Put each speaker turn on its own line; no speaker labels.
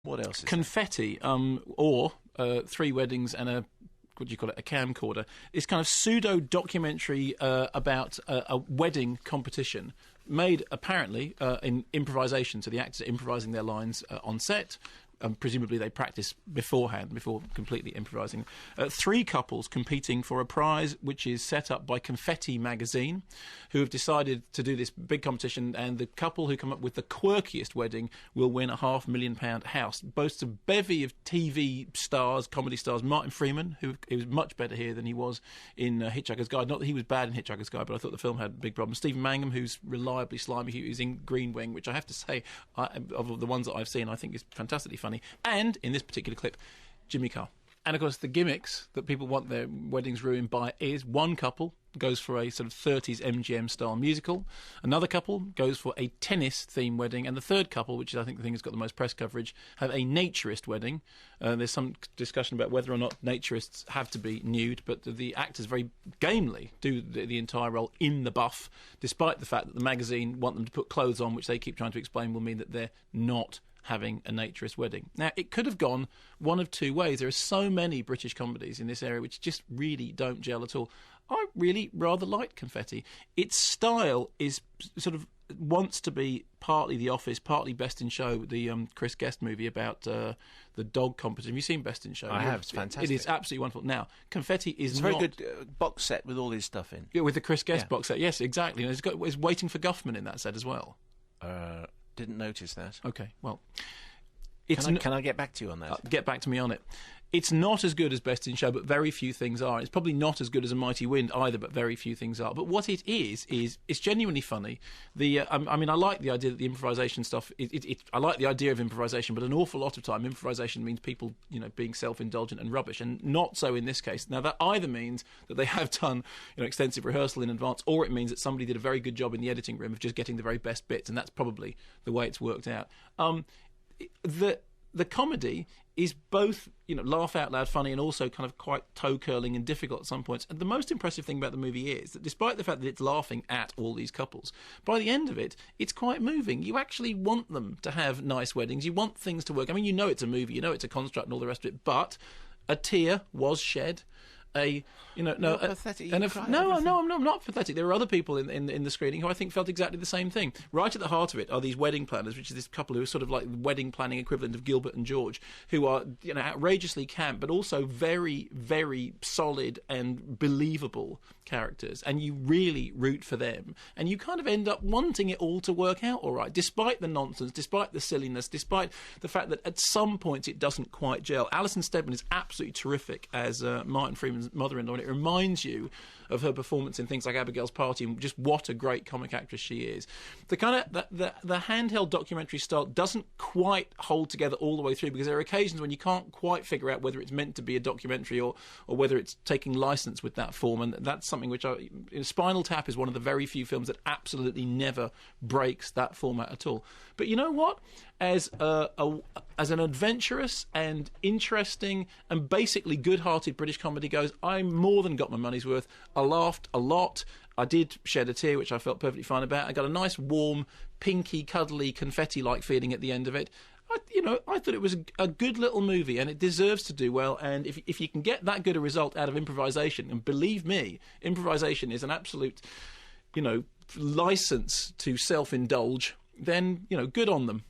What else is
Confetti, or Three Weddings and a camcorder. It's kind of pseudo-documentary about a wedding competition made, apparently, in improvisation. So the actors are improvising their lines on set. Presumably they practice beforehand, before completely improvising. Three couples competing for a prize which is set up by Confetti magazine, who have decided to do this big competition, and the couple who come up with the quirkiest wedding will win a £500,000 house. Boasts a bevy of TV stars, comedy stars. Martin Freeman, who was much better here than he was in Hitchhiker's Guide. Not that he was bad in Hitchhiker's Guide, but I thought the film had big problems. Stephen Mangham, who's reliably slimy. He was in Green Wing, which I have to say, of the ones that I've seen, I think is fantastically funny. And, in this particular clip, Jimmy Carr. And, of course, the gimmicks that people want their weddings ruined by is one couple goes for a sort of 30s MGM-style musical, another couple goes for a tennis-themed wedding, and the third couple, which I think the thing has got the most press coverage, have a naturist wedding. There's some discussion about whether or not naturists have to be nude, but the actors very gamely do the entire role in the buff, despite the fact that the magazine want them to put clothes on, which they keep trying to explain will mean that they're not having a naturist wedding. Now, it could have gone one of two ways. There are so many British comedies in this area which just really don't gel at all. I really rather like Confetti. Its style is sort of wants to be partly The Office, partly Best in Show, the Chris Guest movie about the dog competition. Have you seen Best in Show?
I have. It's fantastic.
It is absolutely wonderful. Now, Confetti is
it's a very good box set with all his stuff in.
Yeah, with the Chris Guest box set. Yes, exactly. And it's Waiting for Guffman in that set as well.
Didn't notice that.
Okay, well...
Can I get back to you on that?
Get back to me on it. It's not as good as Best in Show, but very few things are. It's probably not as good as A Mighty Wind either, but very few things are. But what it is it's genuinely funny. I like the idea that the improvisation stuff... I like the idea of improvisation, but an awful lot of time improvisation means people, being self-indulgent and rubbish, and not so in this case. Now, that either means that they have done, extensive rehearsal in advance, or it means that somebody did a very good job in the editing room of just getting the very best bits, and that's probably the way it's worked out. The comedy is both, laugh out loud funny and also kind of quite toe-curling and difficult at some points. And the most impressive thing about the movie is that despite the fact that it's laughing at all these couples, by the end of it, it's quite moving. You actually want them to have nice weddings. You want things to work. I mean, it's a movie, it's a construct and all the rest of it, but a tear was shed.
Pathetic.
No, I'm not pathetic. There are other people in the screening who I think felt exactly the same thing. Right at the heart of it are these wedding planners, which is this couple who are sort of like the wedding planning equivalent of Gilbert and George, who are outrageously camp, but also very, very solid and believable characters. And you really root for them, and you kind of end up wanting it all to work out all right, despite the nonsense, despite the silliness, despite the fact that at some points it doesn't quite gel. Alison Steadman is absolutely terrific as Martin Freeman's mother-in-law, and it reminds you of her performance in things like Abigail's Party, and just what a great comic actress she is. The kind of the handheld documentary style doesn't quite hold together all the way through, because there are occasions when you can't quite figure out whether it's meant to be a documentary or whether it's taking license with that form, and that's something which Spinal Tap is one of the very few films that absolutely never breaks that format at all. But you know what? As an adventurous and interesting and basically good-hearted British comedy goes, I more than got my money's worth. I laughed a lot. I did shed a tear, which I felt perfectly fine about. I got a nice, warm, pinky, cuddly, confetti-like feeling at the end of it. I thought it was a good little movie, and it deserves to do well. And if you can get that good a result out of improvisation, and believe me, improvisation is an absolute, license to self-indulge, then, good on them.